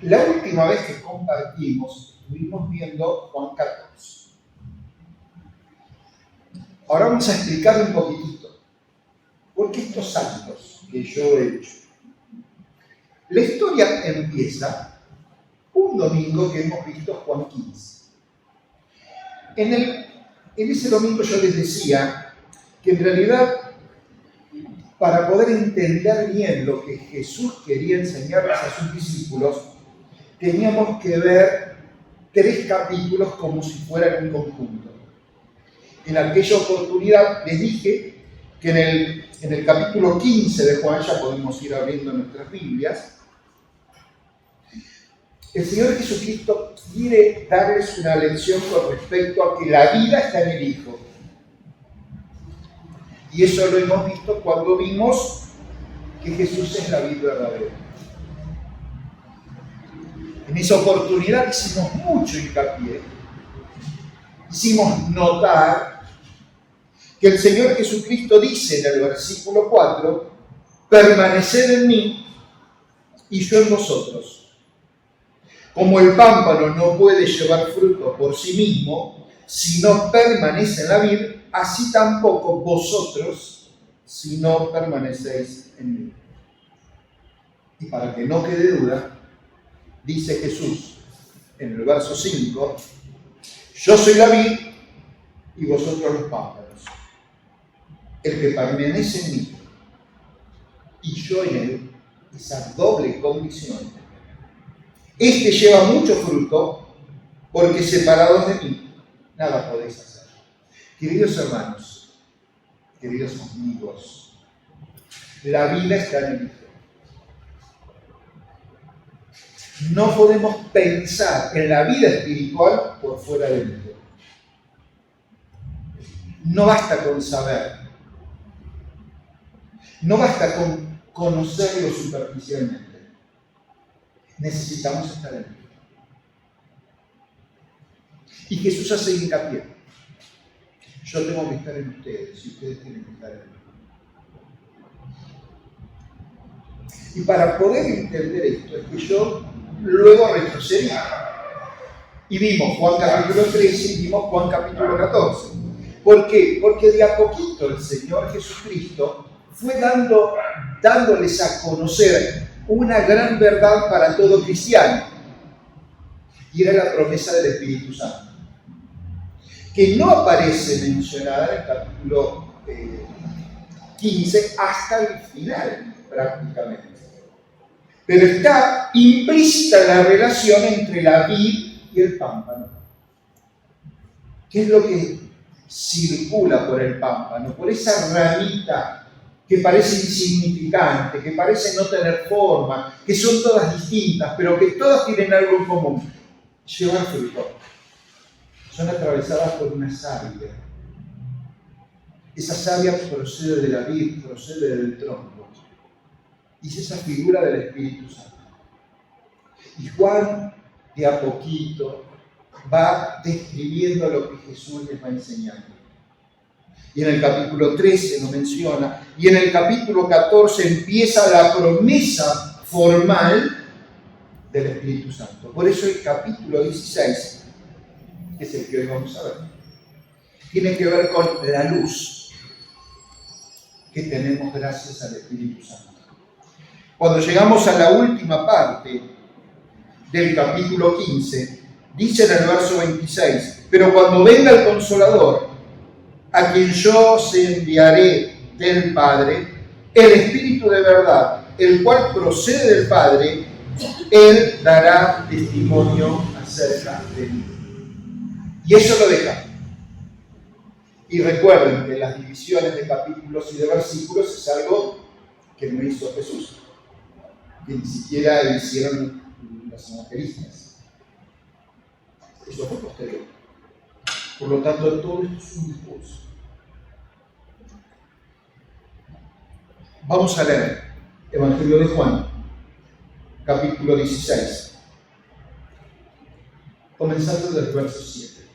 La última vez que compartimos, estuvimos viendo Juan 14. Ahora vamos a explicar un poquitito. ¿Por qué estos saltos que yo he hecho? La historia empieza un domingo que hemos visto Juan 15. En ese domingo yo les decía que en realidad, para poder entender bien lo que Jesús quería enseñarles a sus discípulos, teníamos que ver 3 capítulos como si fueran un conjunto. En aquella oportunidad les dije que en el capítulo 15 de Juan, ya podemos ir abriendo nuestras Biblias, el Señor Jesucristo quiere darles una lección con respecto a que la vida está en el Hijo. Y eso lo hemos visto cuando vimos que Jesús es la vida verdadera. En esa oportunidad hicimos mucho hincapié, hicimos notar que el Señor Jesucristo dice en el versículo 4, permaneced en mí y yo en vosotros. Como el pámpano no puede llevar fruto por sí mismo, si no permanece en la vid, así tampoco vosotros, si no permanecéis en mí. Y para que no quede duda, dice Jesús en el verso 5, yo soy la vid y vosotros los pámpanos. El que permanece en mí y yo en él, esa doble condición, este lleva mucho fruto, porque separados de mí, nada podéis hacer. Queridos hermanos, queridos amigos, la vida está en el Hijo. No podemos pensar en la vida espiritual por fuera del Hijo. No basta con saber. No basta con conocerlo superficialmente. Necesitamos estar en él. Y Jesús hace hincapié. Yo tengo que estar en ustedes y ustedes tienen que estar en mí. Y para poder entender esto es que yo luego retrocedí. Y vimos Juan capítulo 13 y vimos Juan capítulo 14. ¿Por qué? Porque de a poquito el Señor Jesucristo fue dándoles a conocer una gran verdad para todo cristiano. Y era la promesa del Espíritu Santo, que no aparece mencionada en el capítulo 15 hasta el final, prácticamente. Pero está implícita la relación entre la vid y el pámpano. ¿Qué es lo que circula por el pámpano? Por esa ramita que parece insignificante, que parece no tener forma, que son todas distintas, pero que todas tienen algo en común. Llevan fruto. Son atravesadas por una savia. Esa savia procede de la vid, procede del tronco. Y es esa figura del Espíritu Santo. Y Juan, de a poquito, va describiendo lo que Jesús les va enseñando. Y en el capítulo 13 lo menciona, y en el capítulo 14 empieza la promesa formal del Espíritu Santo. Por eso el capítulo 16, que es el que hoy vamos a ver, tiene que ver con la luz que tenemos gracias al Espíritu Santo. Cuando llegamos a la última parte del capítulo 15, dice en el verso 26, pero cuando venga el Consolador, a quien yo os enviaré del Padre, el Espíritu de verdad, el cual procede del Padre, Él dará testimonio acerca de mí. Y eso lo deja. Y recuerden que las divisiones de capítulos y de versículos es algo que no hizo Jesús, que ni siquiera hicieron los evangelistas. Eso fue posterior. Por lo tanto, todo esto es un discurso. Vamos a leer Evangelio de Juan, capítulo 16, comenzando del verso 7.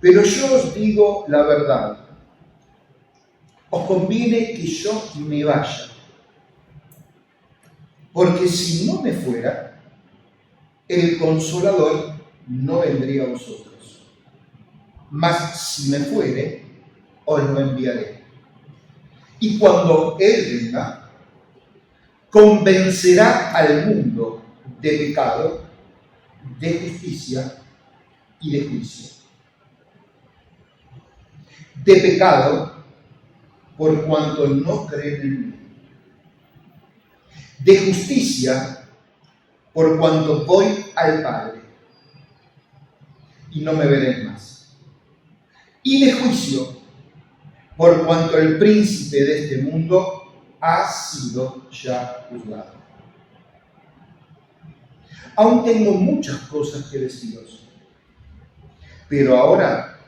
Pero yo os digo la verdad, os conviene que yo me vaya. Porque si no me fuera, el Consolador no vendría a vosotros. Mas si me fuere, os lo enviaré. Y cuando Él venga, convencerá al mundo de pecado, de justicia y de juicio. De pecado, por cuanto no creen en mí. De justicia, por cuanto voy al Padre y no me veréis más. Y de juicio, por cuanto el príncipe de este mundo ha sido ya juzgado. Aún tengo muchas cosas que deciros, pero ahora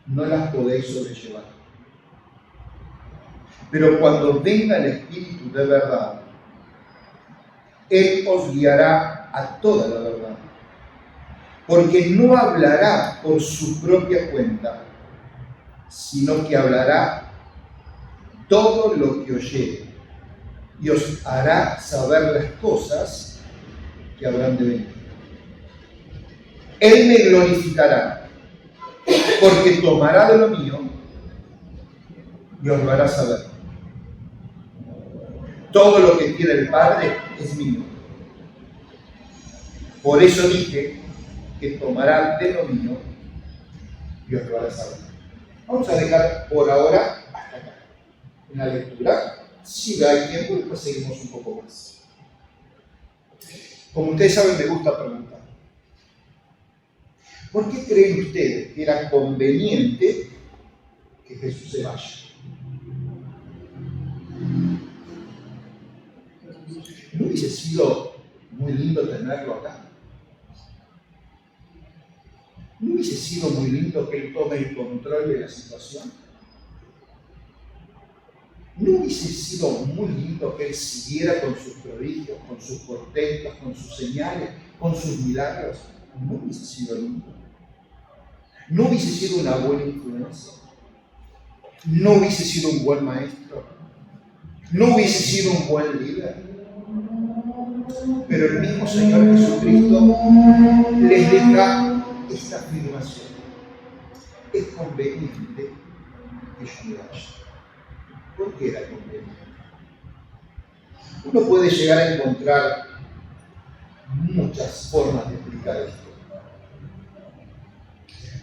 no las podéis sobrellevar. Pero cuando venga el Espíritu de verdad, Él os guiará a toda la verdad, porque no hablará por su propia cuenta, sino que hablará todo lo que oyere y os hará saber las cosas que habrán de venir. Él me glorificará, porque tomará de lo mío y os lo hará saber. Todo lo que tiene el Padre es mío. Por eso dije que tomará de lo mío y os lo hará saber. Vamos a dejar por ahora hasta acá en la lectura. Si hay tiempo, después seguimos un poco más. Como ustedes saben, me gusta preguntar. ¿Por qué creen ustedes que era conveniente que Jesús se vaya? ¿No hubiese sido muy lindo tenerlo acá? ¿No hubiese sido muy lindo que Él tome el control de la situación? ¿No hubiese sido muy lindo que Él siguiera con sus prodigios, con sus portentos, con sus señales, con sus milagros? ¿No hubiese sido lindo? ¿No hubiese sido una buena influencia? ¿No hubiese sido un buen maestro? ¿No hubiese sido un buen líder? Pero el mismo Señor Jesucristo les deja esta afirmación: es conveniente que yo me vaya. ¿Por qué era conveniente? Uno puede llegar a encontrar muchas formas de explicar esto.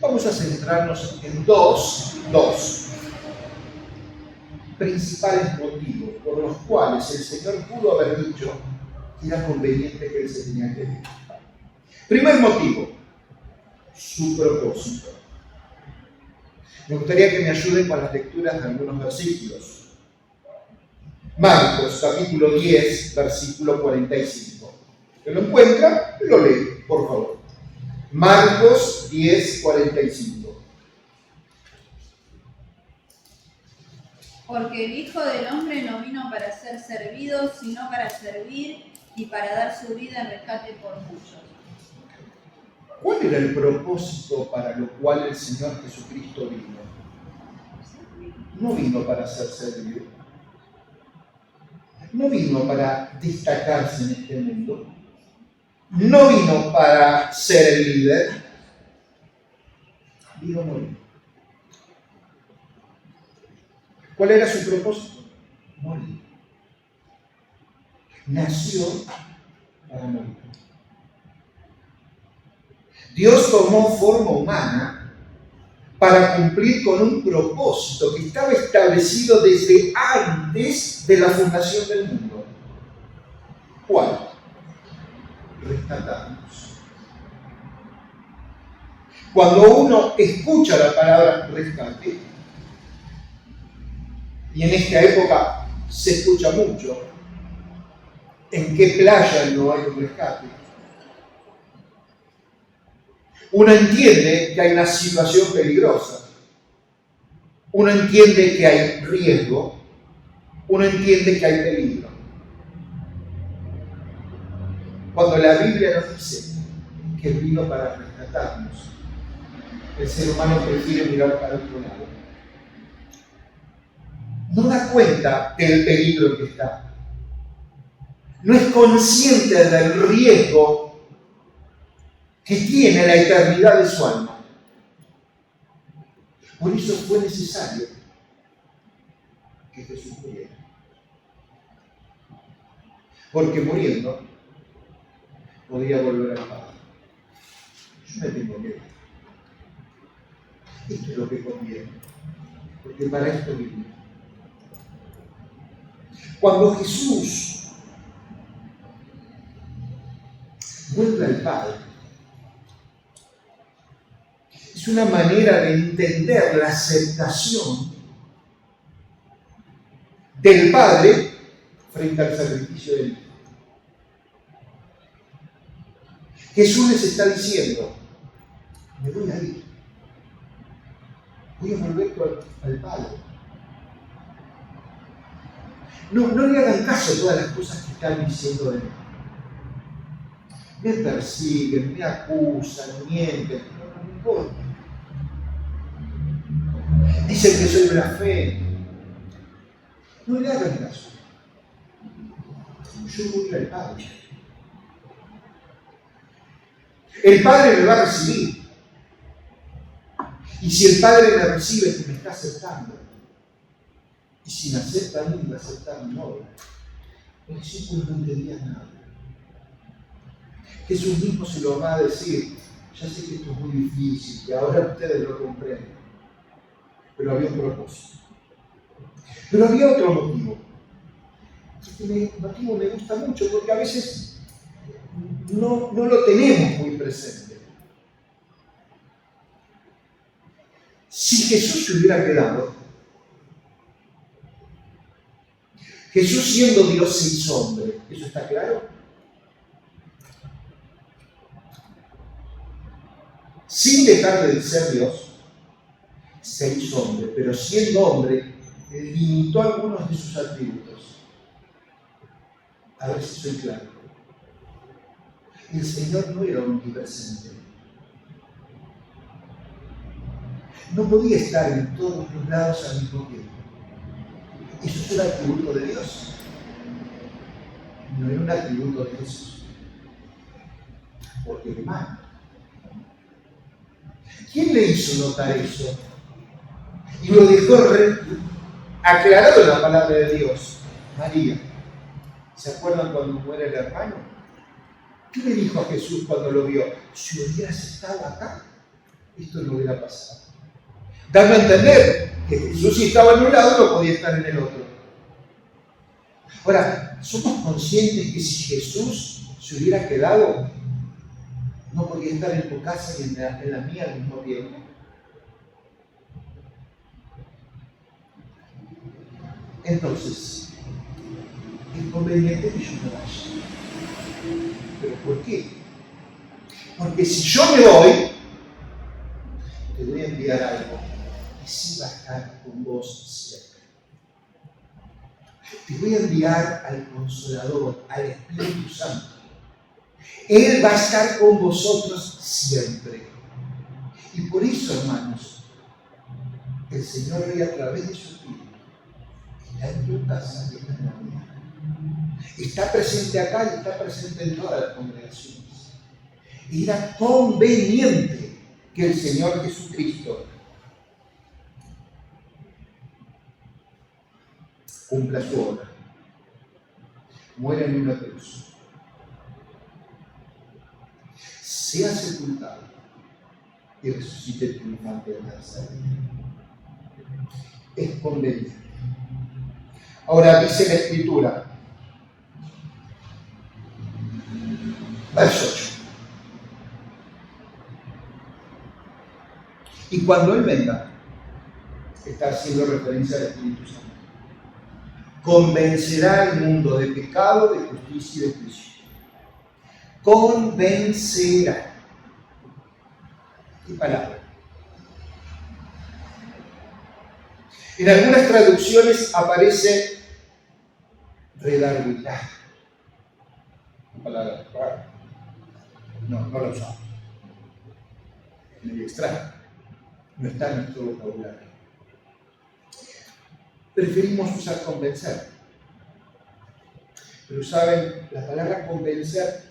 Vamos a centrarnos en dos principales motivos por los cuales el Señor pudo haber dicho que era conveniente que Él se tenía que ir. Primer motivo, su propósito. Me gustaría que me ayuden con las lecturas de algunos versículos. Marcos, capítulo 10, versículo 45. ¿Que lo encuentra? Lo lee, por favor. Marcos 10, 45. Porque el Hijo del Hombre no vino para ser servido, sino para servir y para dar su vida en rescate por muchos. ¿Cuál era el propósito para lo cual el Señor Jesucristo vino? No vino para ser servido. No vino para destacarse en este mundo. No vino para ser el líder. Vino a morir. ¿Cuál era su propósito? Morir. Nació para morir. Dios tomó forma humana para cumplir con un propósito que estaba establecido desde antes de la fundación del mundo. ¿Cuál? Rescatarnos. Cuando uno escucha la palabra rescate, y en esta época se escucha mucho, ¿en qué playa no hay un rescate? Uno entiende que hay una situación peligrosa, uno entiende que hay riesgo, uno entiende que hay peligro. Cuando la Biblia nos dice que vino para rescatarnos, el ser humano prefiere mirar para otro lado. No da cuenta del peligro que está. no es consciente del riesgo que tiene la eternidad de su alma. Por eso fue necesario que Jesús muriera. Porque muriendo podía volver al Padre. Yo me tengo que ir. Esto es lo que conviene. Porque para esto vivimos. Cuando Jesús vuelve al Padre, es una manera de entender la aceptación del Padre frente al sacrificio del Hijo. Jesús les está diciendo, me voy a ir, voy a volver al Padre. No le hagan caso a todas las cosas que están diciendo de mí. Me persiguen, me acusan, mienten, no me importa. Dicen que soy blasfemo. No le hagan caso. Yo voy a ir al Padre. El Padre me va a recibir. Y si el Padre me recibe, es que me está aceptando. Y si me acepta a mí, me acepta a mi obra. Los discípulos no entendían nada. Jesús mismo se lo va a decir. Ya sé que esto es muy difícil, que ahora ustedes lo comprenden. Pero había un propósito. Pero había otro motivo. Este motivo me gusta mucho porque a veces no lo tenemos muy presente. Si Jesús se hubiera quedado, Jesús siendo Dios se hizo hombre, ¿eso está claro? Sin dejar de ser Dios, se hizo hombre, pero siendo hombre, limitó algunos de sus atributos. A ver si soy claro. El Señor no era omnipresente. No podía estar en todos los lados al mismo tiempo. Eso es un atributo de Dios. No era un atributo de Jesús. Porque es humano. ¿Quién le hizo notar eso? Y lo dejó aclarado en la palabra de Dios. María. ¿Se acuerdan cuando muere el hermano? ¿Qué le dijo a Jesús cuando lo vio? Si hubieras estado acá, esto no hubiera pasado. Dando a entender que Jesús, si estaba en un lado, no podía estar en el otro. Ahora, ¿somos conscientes que si Jesús se hubiera quedado, no podía estar en tu casa y en la mía al mismo tiempo? Entonces, es conveniente que yo me vaya. ¿Pero por qué? Porque si yo me voy, te voy a enviar algo que sí va a estar con vos siempre. Te voy a enviar al Consolador, al Espíritu Santo. Él va a estar con vosotros siempre. Y por eso, hermanos, el Señor hoy a través de su Espíritu está en tu casa y está en la mía. Está presente acá y está presente en todas las congregaciones. Y era conveniente que el Señor Jesucristo cumpla su obra, muera en una cruz, sea sepultado y resucite triunfante en la tercera día. Es conveniente. Ahora dice la Escritura, verso 8. Y cuando Él venga, está haciendo referencia al Espíritu Santo, convencerá al mundo de pecado, de justicia y de juicio. Convencerá. ¿Qué palabra? En algunas traducciones aparece redarguirá. Una palabra rara. No la usamos. Es medio extraño. No está en nuestro vocabulario. Preferimos usar convencer. Pero saben, la palabra convencer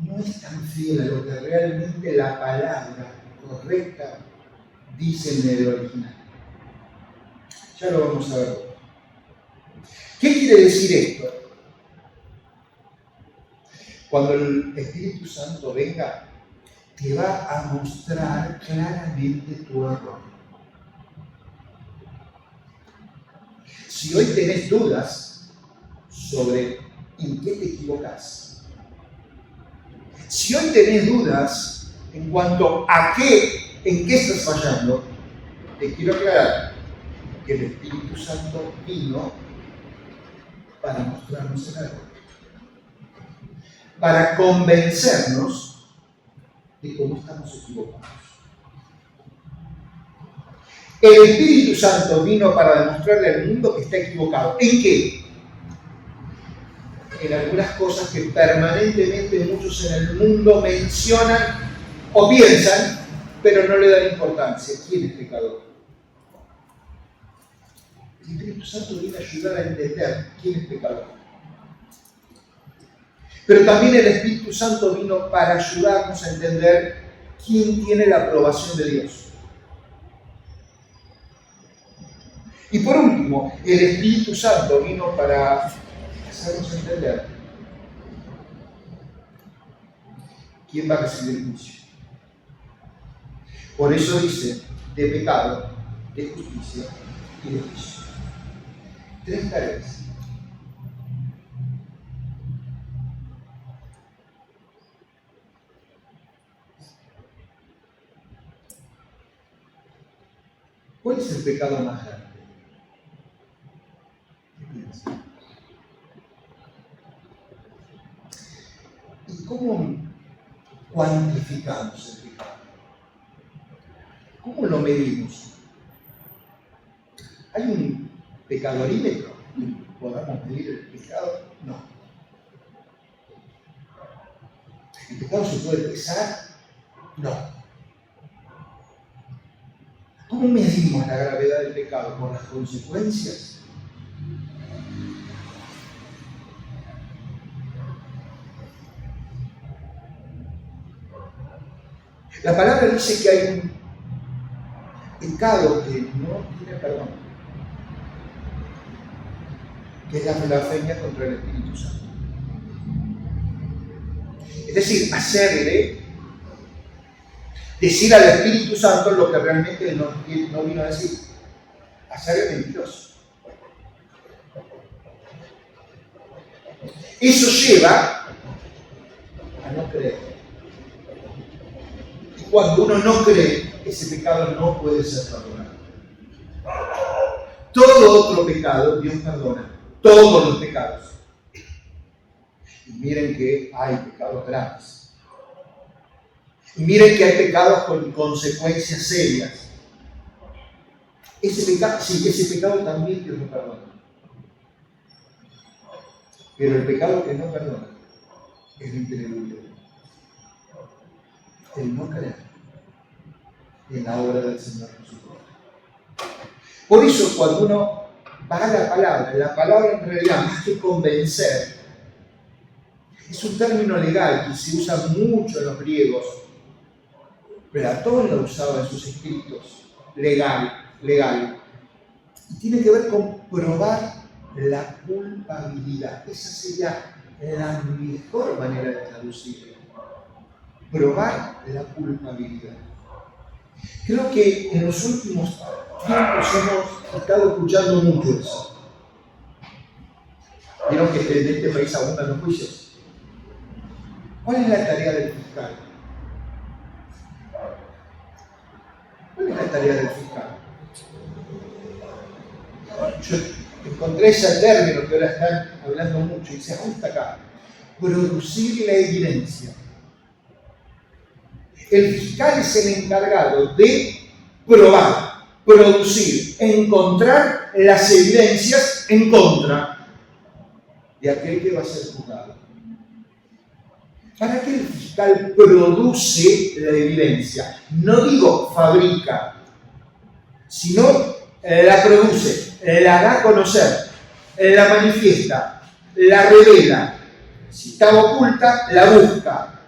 no es tan fiel a lo que realmente la palabra correcta dice en el original. Ya lo vamos a ver. ¿Qué quiere decir esto? Cuando el Espíritu Santo venga, te va a mostrar claramente tu error. Si hoy tenés dudas sobre en qué te equivocás, si hoy tenés dudas en cuanto a en qué estás fallando, te quiero aclarar que el Espíritu Santo vino para mostrarnos el error, para convencernos de cómo estamos equivocados. El Espíritu Santo vino para demostrarle al mundo que está equivocado. ¿En qué? En algunas cosas que permanentemente muchos en el mundo mencionan o piensan, pero no le dan importancia. ¿Quién es pecador? El Espíritu Santo viene a ayudar a entender quién es pecador. Pero también el Espíritu Santo vino para ayudarnos a entender quién tiene la aprobación de Dios. Y por último, el Espíritu Santo vino para hacernos entender quién va a recibir el juicio. Por eso dice, de pecado, de justicia y de juicio. 3 tareas. ¿Cuál es el pecado más grande? ¿Y cómo cuantificamos el pecado? ¿Cómo lo medimos? ¿Hay un pecadorímetro? ¿Podamos medir el pecado? No. ¿El pecado se puede pesar? No. ¿Cómo medimos la gravedad del pecado? ¿Por las consecuencias? La palabra dice que hay un pecado que no tiene perdón, que es la blasfemia contra el Espíritu Santo. Es decir, decir al Espíritu Santo lo que realmente no vino a decir, hacerle mentiroso. Eso lleva a no creer. Y cuando uno no cree, ese pecado no puede ser perdonado. Todo otro pecado Dios perdona, todos los pecados. Y miren que hay pecados graves. Y miren que hay pecados con consecuencias serias. Ese pecado también Dios lo perdona. Pero el pecado que no perdona es el incredulidad. El no creer en la obra del Señor Jesucristo. Por eso cuando uno va a la palabra en realidad, más que convencer, es un término legal que se usa mucho en los griegos. Platón lo usaba en sus escritos, legal. Y tiene que ver con probar la culpabilidad. Esa sería la mejor manera de traducirlo. Probar la culpabilidad. Creo que en los últimos tiempos hemos estado escuchando mucho eso. Vieron que en este país abundan los juicios. ¿Cuál es la tarea del fiscal? ¿Cuál es la tarea del fiscal? Yo encontré ese término que ahora están hablando mucho y se ajusta acá. Producir la evidencia. El fiscal es el encargado de probar, producir, encontrar las evidencias en contra de aquel que va a ser juzgado. ¿Para qué el fiscal produce la evidencia? No digo fabrica, sino la produce, la da a conocer. la manifiesta, la revela. Si estaba oculta, la busca.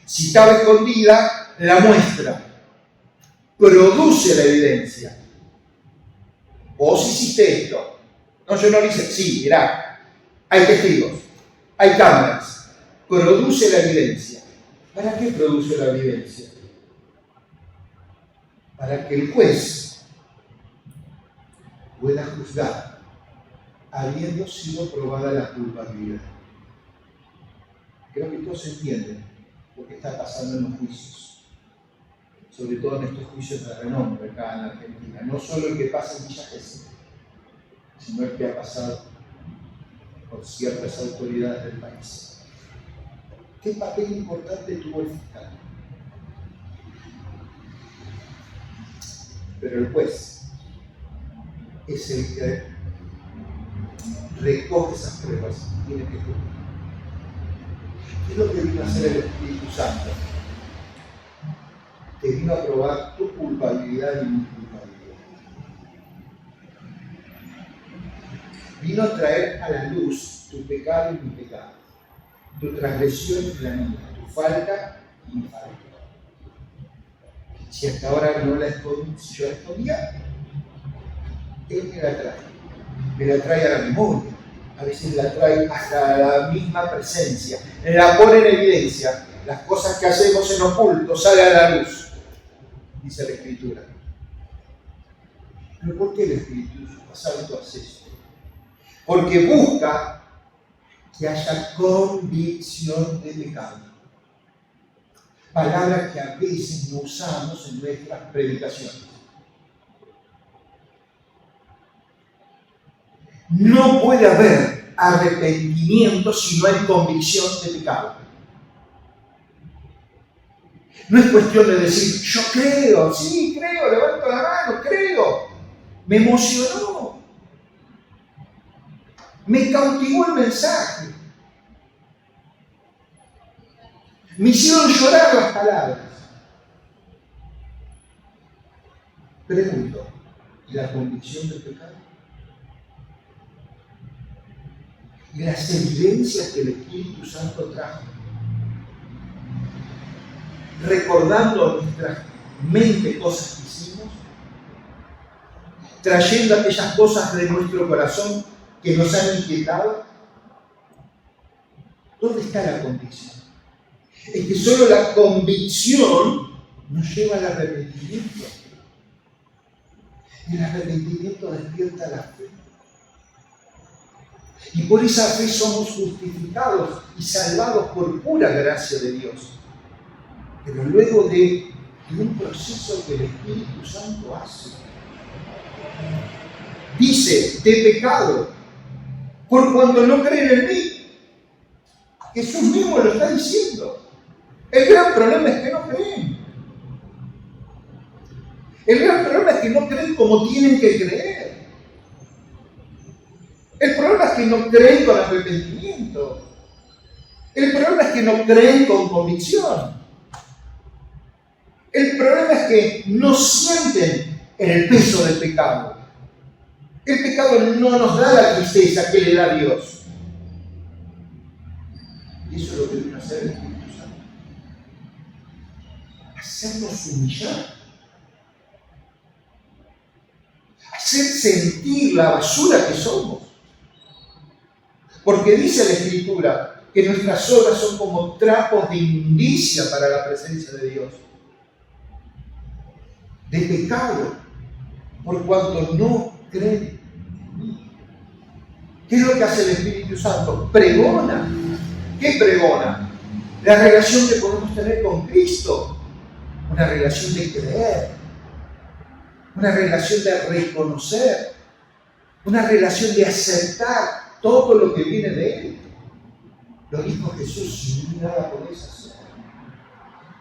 Si estaba escondida, la muestra. Produce la evidencia. Vos hiciste esto. No, yo no lo hice. Sí, mirá, hay testigos, hay cámaras. Produce la evidencia. ¿Para qué produce la evidencia? Para que el juez pueda juzgar habiendo sido probada la culpabilidad. Creo que todos entienden lo que está pasando en los juicios, sobre todo en estos juicios de renombre acá en Argentina. No solo el que pasa en Villa Gesell, sino el que ha pasado por ciertas autoridades del país. ¿Qué papel importante tuvo el fiscal? Pero el juez es el que recoge esas pruebas y tiene que juzgar. ¿Qué es lo que vino a hacer el Espíritu Santo? Que vino a probar tu culpabilidad y mi culpabilidad. Vino a traer a la luz tu pecado y mi pecado, tu transgresión y la mía, tu falta y mi falta. Si hasta ahora no la escondí, si yo la escondía, Él me la trae a la memoria, a veces la trae hasta la misma presencia, la pone en evidencia. Las cosas que hacemos en oculto salen a la luz, dice la Escritura. ¿Pero por qué el Espíritu Santo hace esto? Porque busca que haya convicción de pecado. Palabras que a veces no usamos en nuestras predicaciones. No puede haber arrepentimiento si no hay convicción de pecado. No es cuestión de decir, yo creo, sí, creo, levanto la mano, creo. Me emocionó. Me cautivó el mensaje. Me hicieron llorar las palabras. Pregunto, ¿y la convicción del pecado? ¿Y las evidencias que el Espíritu Santo trajo? Recordando a nuestra mente cosas que hicimos, trayendo aquellas cosas de nuestro corazón que nos han inquietado. ¿Dónde está la convicción? Es que solo la convicción nos lleva al arrepentimiento. Y el arrepentimiento despierta la fe. Y por esa fe somos justificados y salvados por pura gracia de Dios. Pero luego de un proceso que el Espíritu Santo hace. Dice, de pecado, por cuanto no creen en mí. Jesús mismo lo está diciendo. El gran problema es que no creen. El gran problema es que no creen como tienen que creer. El problema es que no creen con arrepentimiento. El problema es que no creen con convicción. El problema es que no sienten el peso del pecado. El pecado no nos da la tristeza que le da Dios. Y eso es lo que vino a hacer el Espíritu Santo. Hacernos humillar. Hacer sentir la basura que somos. Porque dice la Escritura que nuestras obras son como trapos de inmundicia para la presencia de Dios. De pecado, por cuanto no creen en mí. ¿Qué es lo que hace el Espíritu Santo? Pregona. ¿Qué pregona? La relación que podemos tener con Cristo. Una relación de creer. Una relación de reconocer. Una relación de aceptar todo lo que viene de Él. Lo dijo Jesús, sin mí nada podéis hacer.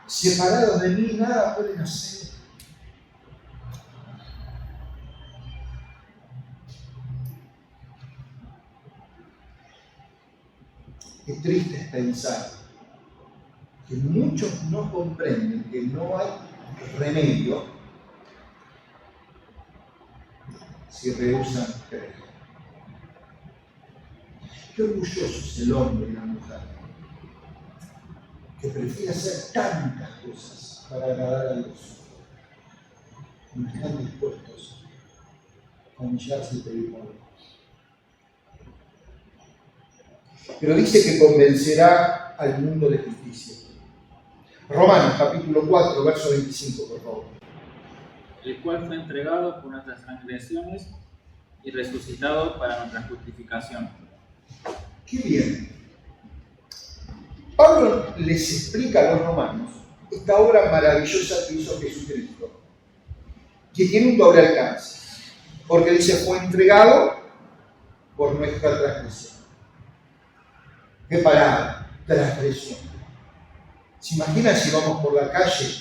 Separados de mí nada pueden hacer. Qué triste es pensar que muchos no comprenden que no hay remedio si rehúsan creer. Qué orgulloso es el hombre y la mujer que prefiere hacer tantas cosas para agradar a Dios. No están dispuestos a humillarse y pedir perdón. Pero dice que convencerá al mundo de justicia. Romanos capítulo 4, verso 25, por favor. El cual fue entregado por nuestras transgresiones y resucitado para nuestra justificación. Qué bien. Pablo les explica a los romanos esta obra maravillosa que hizo Jesucristo, que tiene un doble alcance, porque dice fue entregado por nuestra transgresión. ¿Qué palabra? Transgresión. ¿Se imaginan si vamos por la calle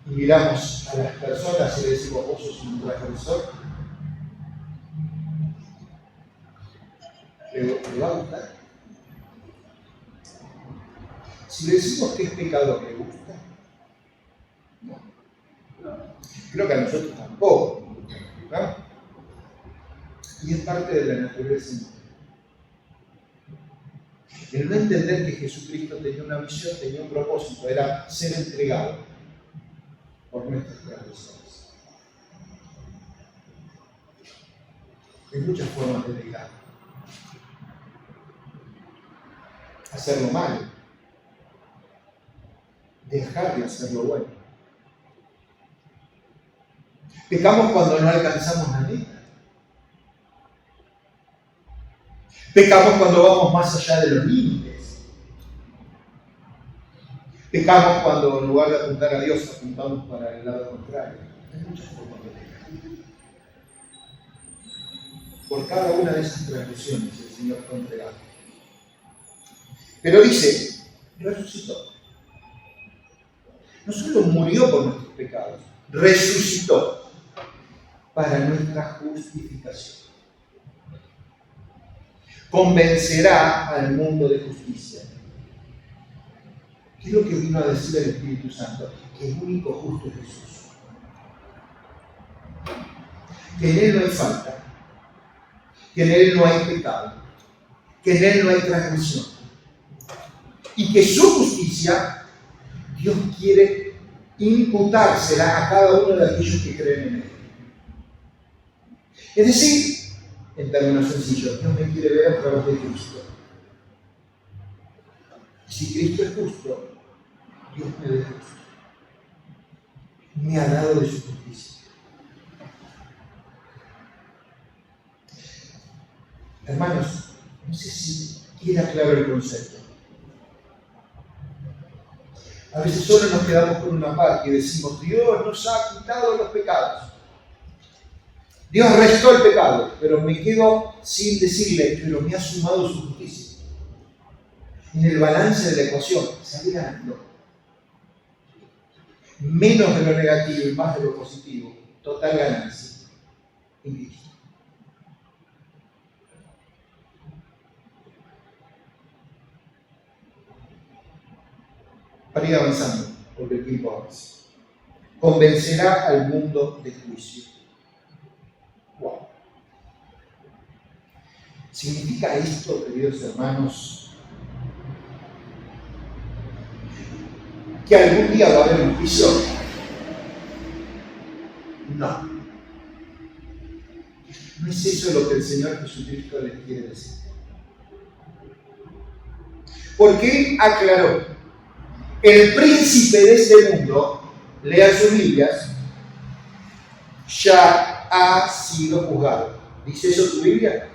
y miramos a las personas y le decimos vos sos un transgresor? ¿Le va a gustar? Si le decimos que es pecador, ¿le gusta? No. Creo que a nosotros tampoco, ¿no? Y es parte de la naturaleza humana. El no entender que Jesucristo tenía una misión, tenía un propósito, era ser entregado por nuestras transgresiones. Hay muchas formas de negar. Hacer lo malo, dejar de hacer lo bueno. Pecamos cuando no alcanzamos la meta. Pecamos cuando vamos más allá de los límites. Pecamos cuando en lugar de apuntar a Dios apuntamos para el lado contrario. Hay muchas formas de pecar. Por cada una de esas transgresiones el Señor fue entregado. Pero dice, resucitó. No solo murió por nuestros pecados, resucitó para nuestra justificación. Convencerá al mundo de justicia. ¿Qué es lo que vino a decir el Espíritu Santo? Que el único justo es Jesús. Que en Él no hay falta, que en Él no hay pecado, que en Él no hay transgresión. Y que su justicia, Dios quiere imputársela a cada uno de aquellos que creen en Él. Es decir, en términos sencillos, Dios me quiere ver a través de Cristo. Si Cristo es justo, Dios me ve justo. Me ha dado de su justicia. Hermanos, no sé si queda claro el concepto. A veces solo nos quedamos con una parte y decimos, Dios nos ha quitado los pecados. Dios restó el pecado, pero me quedo sin decirle, pero me ha sumado su justicia. En el balance de la ecuación, salí ganando. Menos de lo negativo y más de lo positivo. Total ganancia. En Cristo. Para ir avanzando, porque el tiempo avanza. Convencerá al mundo de juicio. Wow. ¿Significa esto, queridos hermanos, que algún día va a haber un juicio? No. No es eso lo que el Señor Jesucristo les quiere decir. Porque Él aclaró, el príncipe de este mundo, lean sus Biblias, ya ha sido juzgado. ¿Dice eso tu Biblia?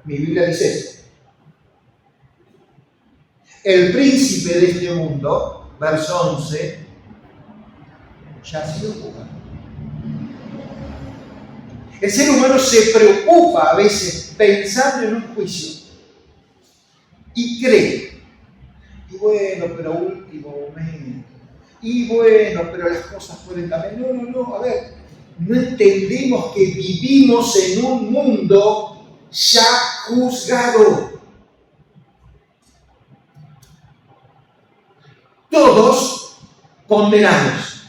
Mi Biblia dice eso. El príncipe de este mundo, verso 11, ya ha sido juzgado. El ser humano se preocupa a veces pensando en un juicio y cree, y bueno, pero último momento, y bueno, pero las cosas pueden cambiar. No, a ver, no entendemos que vivimos en un mundo ya juzgado. Todos condenados.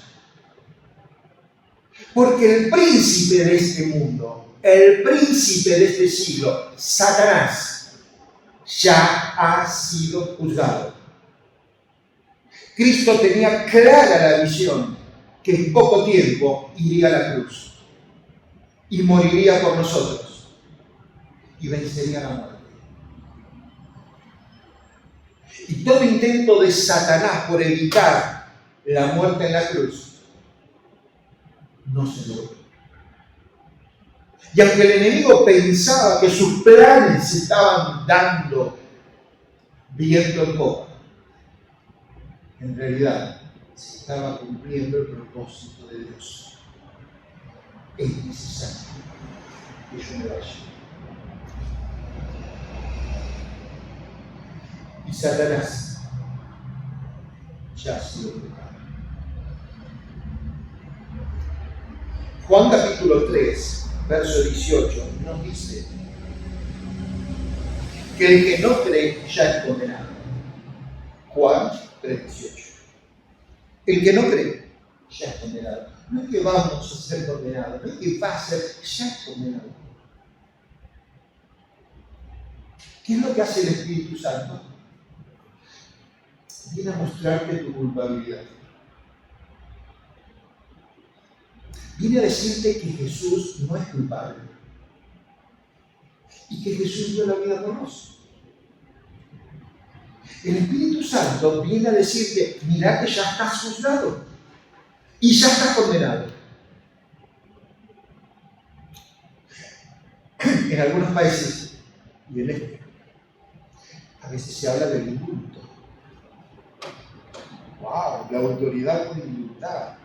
Porque el príncipe de este mundo, el príncipe de este siglo, Satanás, ya ha sido juzgado. Cristo tenía clara la visión que en poco tiempo iría a la cruz y moriría por nosotros y vencería la muerte. Y todo intento de Satanás por evitar la muerte en la cruz no se logró. Y aunque el enemigo pensaba que sus planes se estaban dando viento en popa, en realidad se estaba cumpliendo el propósito de Dios. Es necesario que yo me vaya. Y Satanás ya ha sido preparado. Juan capítulo 3, verso 18, nos dice que el que no cree ya es condenado. Juan 3, 18. El que no cree ya es condenado. No es que vamos a ser condenados, no es que va a ser, ya es condenado. ¿Qué es lo que hace el Espíritu Santo? Viene a mostrarte tu culpabilidad. Viene a decirte que Jesús no es culpable y que Jesús dio la vida por nosotros. El Espíritu Santo viene a decirte, mira que ya estás juzgado y ya estás condenado. En algunos países y en este, a veces se habla del indulto. ¡Wow! La autoridad puede indultar.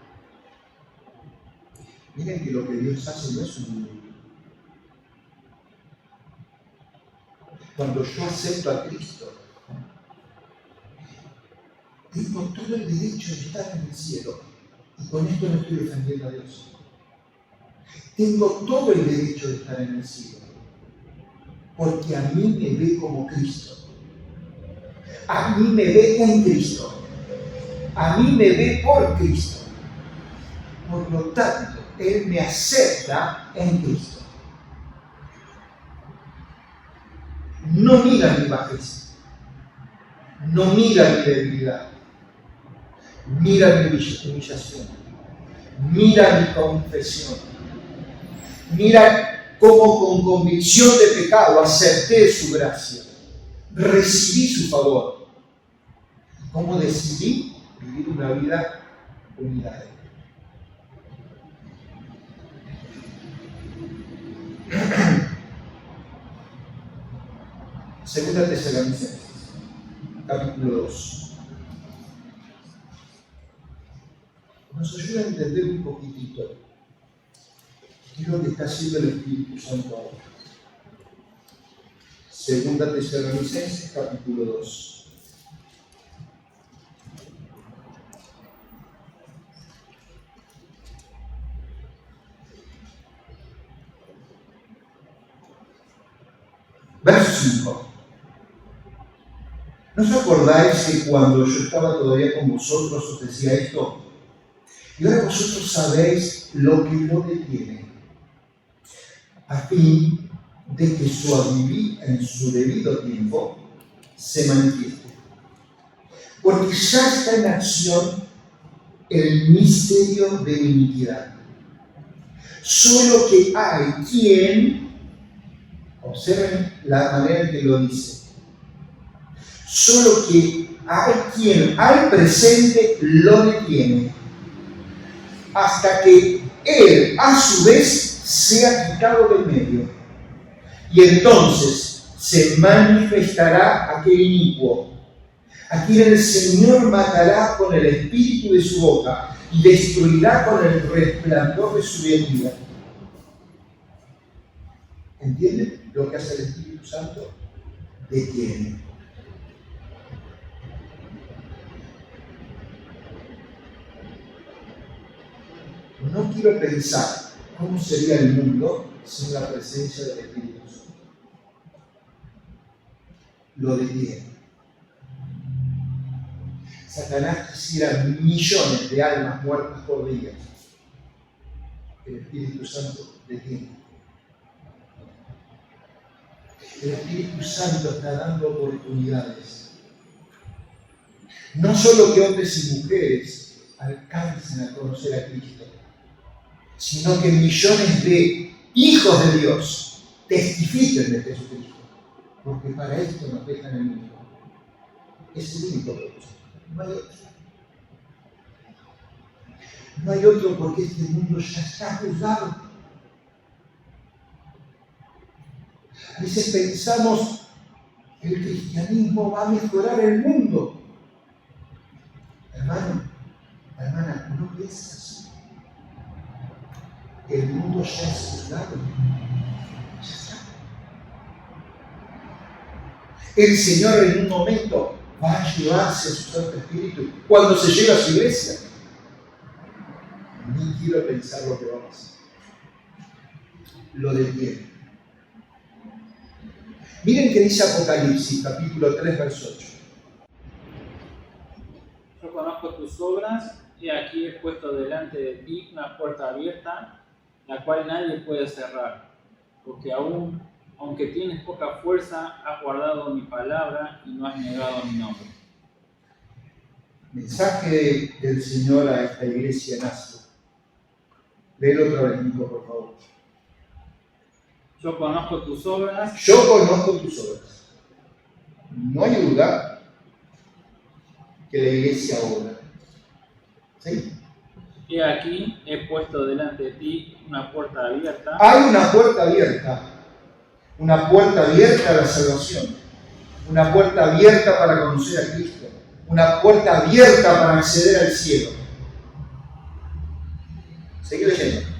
Miren que lo que Dios hace no es un indulto. Cuando yo acepto a Cristo, tengo todo el derecho de estar en el cielo. Y con esto no estoy defendiendo a Dios. Tengo todo el derecho de estar en el cielo. Porque a mí me ve como Cristo. A mí me ve en Cristo. A mí me ve por Cristo. Por lo tanto, Él me acepta en Cristo. No mira mi bajeza. No mira mi debilidad. Mira mi humillación. Mira mi confesión. Mira cómo con convicción de pecado acepté su gracia. Recibí su favor. Cómo decidí vivir una vida unida a Él. Segunda Tesalonicenses, capítulo 2. Nos ayuda a entender un poquitito qué es lo que está haciendo el Espíritu Santo ahora. Segunda Tesalonicenses, capítulo 2. Verso 5. ¿No os acordáis que cuando yo estaba todavía con vosotros os decía esto? Y ahora vosotros sabéis lo que lo detiene, a fin de que en su debido tiempo se manifieste. Porque ya está en acción el misterio de la iniquidad. Solo que hay quien, observen la manera en que lo dice, solo que hay quien al presente lo detiene, hasta que él a su vez sea quitado del medio. Y entonces se manifestará aquel inicuo, a quien el Señor matará con el espíritu de su boca y destruirá con el resplandor de su venida. ¿Entienden lo que hace el Espíritu Santo? Detiene. No quiero pensar cómo sería el mundo sin la presencia del Espíritu Santo. Lo detiene. Satanás quisiera millones de almas muertas por día. El Espíritu Santo detiene. El Espíritu Santo está dando oportunidades. No solo que hombres y mujeres alcancen a conocer a Cristo, sino que millones de hijos de Dios testifiquen de Jesucristo. Porque para esto nos dejan el mundo. Es el único propósito. No hay otro. No hay otro porque este mundo ya está juzgado. A veces pensamos que el cristianismo va a mejorar el mundo. Hermano, hermana, no pienses así. El mundo ya es juzgado. Ya está. El Señor en un momento va a llevarse a su Santo Espíritu cuando se lleve a su iglesia. Ni quiero pensar lo que va a pasar. Lo detiene. Miren qué dice Apocalipsis, capítulo 3, verso 8. Yo conozco tus obras, y aquí he puesto delante de ti una puerta abierta, la cual nadie puede cerrar, porque aunque tienes poca fuerza, has guardado mi palabra y no has negado mi nombre. Mensaje del Señor a esta iglesia en Asia. Léelo otra vez, Nico, por favor. Yo conozco tus obras. Yo conozco tus obras. No hay duda que la iglesia obra. ¿Sí? Y aquí he puesto delante de ti una puerta abierta. Hay una puerta abierta. Una puerta abierta a la salvación. Una puerta abierta para conocer a Cristo. Una puerta abierta para acceder al cielo. Seguí leyendo.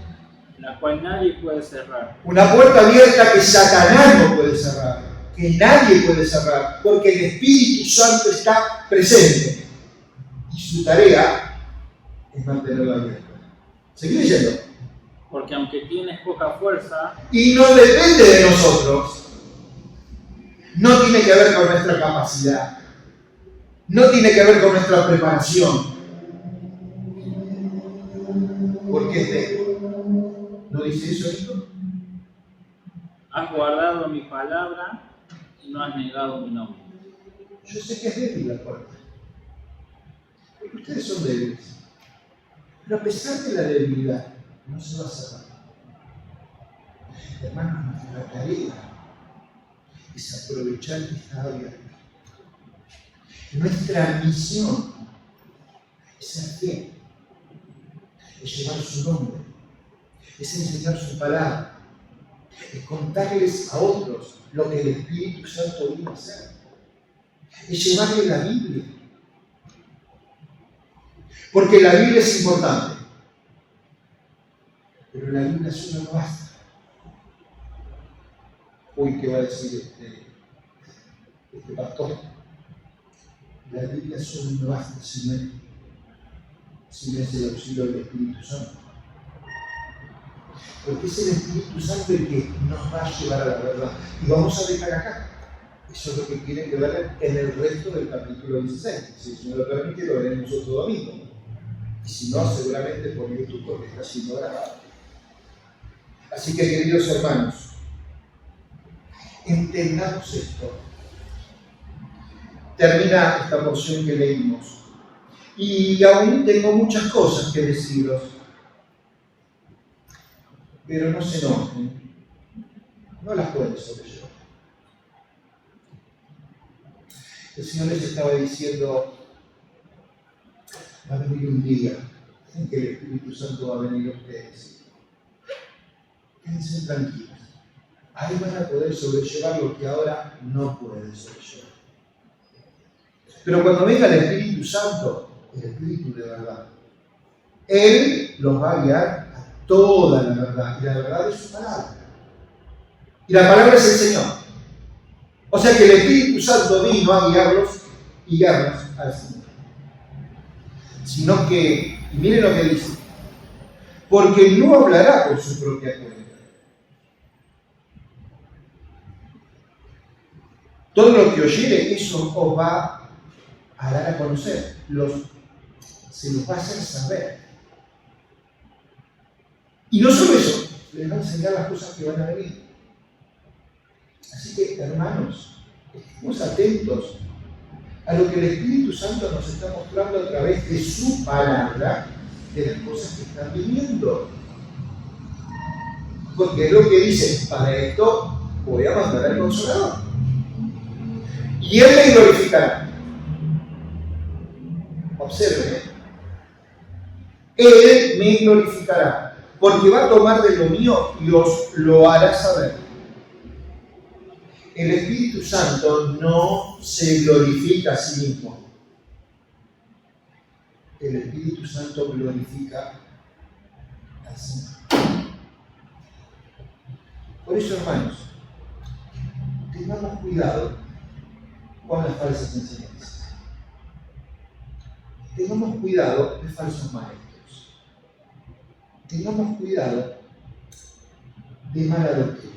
La cual nadie puede cerrar. Una puerta abierta que Satanás no puede cerrar, que nadie puede cerrar, porque el Espíritu Santo está presente. Y su tarea es mantenerla abierta. Seguí leyendo. Porque aunque tienes poca fuerza, Y no depende de nosotros. No tiene que ver con nuestra capacidad. No tiene que ver con nuestra preparación. Porque es de Él. ¿No dice eso esto? has guardado mi palabra y no has negado mi nombre. Yo sé que es débil la puerta. Porque ustedes son débiles. Pero a pesar de la debilidad, no se va a cerrar. Hermanos, nuestra tarea es aprovechar que está abierta. Nuestra misión es ser fiel, es llevar su nombre, es enseñar su palabra, es contarles a otros lo que el Espíritu Santo vino a hacer, es llevarles la Biblia. Porque la Biblia es importante, pero la Biblia sola no basta. Uy, ¿qué va a decir este pastor? La Biblia solo no basta si no es el auxilio del Espíritu Santo. Porque es el Espíritu Santo el que nos va a llevar a la verdad. Y vamos a dejar acá. Eso es lo que tiene que ver en el resto del capítulo 16. Si el Señor lo permite, lo veremos otro domingo. Y si no, seguramente por YouTube, porque está siendo grabado. Así que, queridos hermanos, entendamos esto. Termina esta porción que leímos. Y aún tengo muchas cosas que deciros. Pero no se enojen. No las pueden sobrellevar. El Señor les estaba diciendo, va a venir un día en que el Espíritu Santo va a venir a ustedes. Quédense tranquilos. Ahí van a poder sobrellevar lo que ahora no pueden sobrellevar. Pero cuando venga el Espíritu Santo, el Espíritu de verdad, Él los va a guiar a toda la verdad. Y la verdad es su palabra. Y la palabra es el Señor. O sea que el Espíritu Santo vino a guiarlos y guiarnos al Señor. Sino que, y miren lo que dice, porque no hablará por su propia cuenta. Todo lo que oyere, eso os va a dar a conocer, se los va a hacer saber. Y no solo eso, les va a enseñar las cosas que van a venir. Así que, hermanos, estemos atentos a lo que el Espíritu Santo nos está mostrando a través de su palabra, de las cosas que están viviendo. Porque es lo que dice: para esto voy a mandar al Consolador. Y Él me glorificará. Observen, Él me glorificará, porque va a tomar de lo mío y os lo hará saber. El Espíritu Santo no se glorifica a sí mismo. El Espíritu Santo glorifica al Señor. Por eso, hermanos, tengamos cuidado con las falsas enseñanzas. Tengamos cuidado de falsos maestros. Tengamos cuidado de mala doctrina.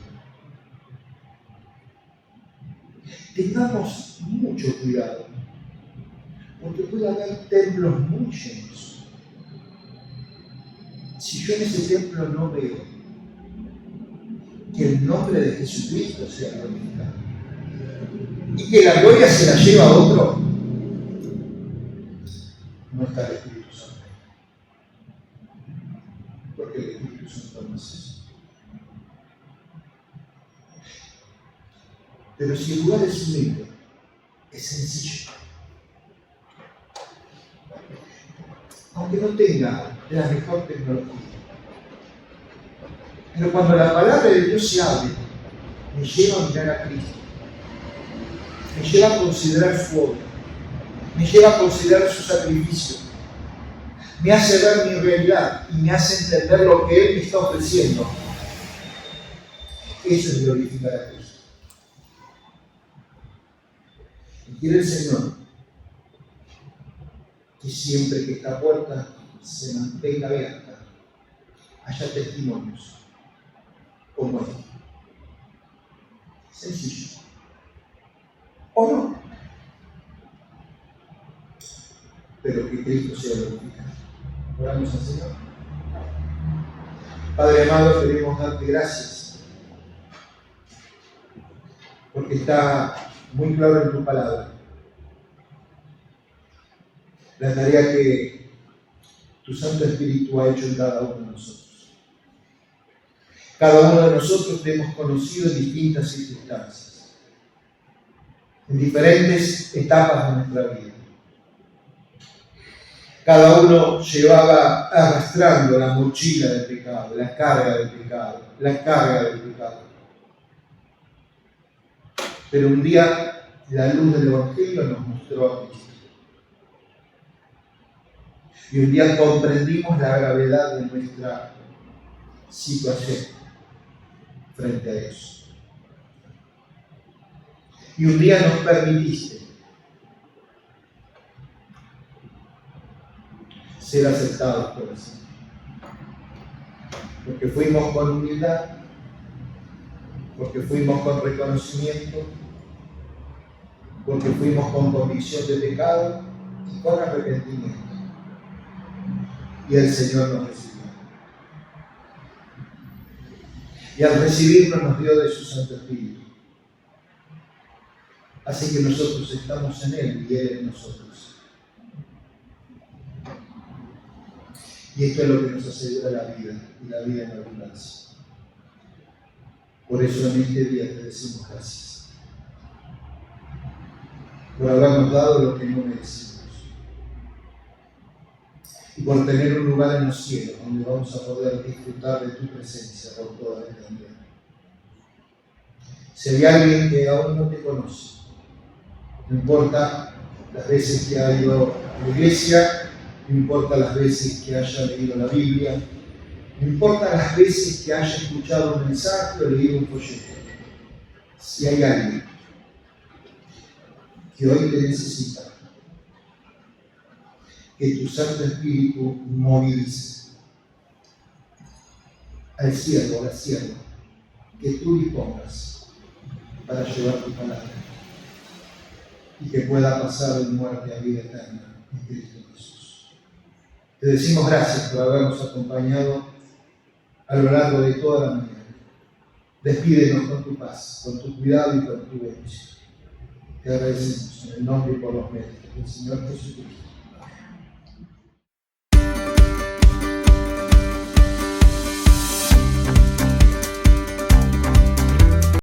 Tengamos mucho cuidado, porque puede haber templos muy llenos. Si yo en ese templo no veo que el nombre de Jesucristo sea glorificado y que la gloria se la lleva a otro, no está el Espíritu Santo. Porque el Espíritu Santo no es eso. Pero si el lugar es humilde, es sencillo. Aunque no tenga la mejor tecnología. Pero cuando la palabra de Dios se abre, me lleva a mirar a Cristo. Me lleva a considerar su obra. Me lleva a considerar su sacrificio. Me hace ver mi realidad y me hace entender lo que Él me está ofreciendo. Eso es glorificar a Cristo. Y quiere el Señor que siempre que esta puerta se mantenga abierta, haya testimonios como este. Sencillo. ¿O no? Pero que Cristo sea glorificado. Oramos al Señor. Padre amado, queremos darte gracias, porque está muy claro en tu palabra la tarea que tu Santo Espíritu ha hecho en cada uno de nosotros. Cada uno de nosotros te hemos conocido en distintas circunstancias, en diferentes etapas de nuestra vida. Cada uno llevaba arrastrando la mochila del pecado, la carga del pecado, la carga del pecado. Pero un día la luz del Evangelio nos mostró a Cristo. Y un día comprendimos la gravedad de nuestra situación frente a eso. Y un día nos permitiste ser aceptados por el Señor. Porque fuimos con humildad, porque fuimos con reconocimiento, porque fuimos con convicción de pecado y con arrepentimiento. Y el Señor nos recibió. Y al recibirnos nos dio de su Santo Espíritu. Así que nosotros estamos en Él y Él en nosotros. Y esto es lo que nos asegura la vida, y la vida en abundancia. Por eso en este día te decimos gracias. Por habernos dado lo que no merecimos. Y por tener un lugar en los cielos donde vamos a poder disfrutar de tu presencia por toda la eternidad. Si hay alguien que aún no te conoce, no importa las veces que ha ido a la iglesia, no importa las veces que haya leído la Biblia, no importa las veces que haya escuchado un mensaje o leído un folleto. Si hay alguien que hoy te necesita, que tu Santo Espíritu movilice al siervo, a la sierva, que tú dispongas para llevar tu palabra y que pueda pasar de muerte a vida eterna en Cristo Jesús. Te decimos gracias por habernos acompañado a lo largo de toda la mañana Despídenos con tu paz, con tu cuidado y con tu bendición. Te agradecemos en el nombre y por los méritos del Señor Jesucristo.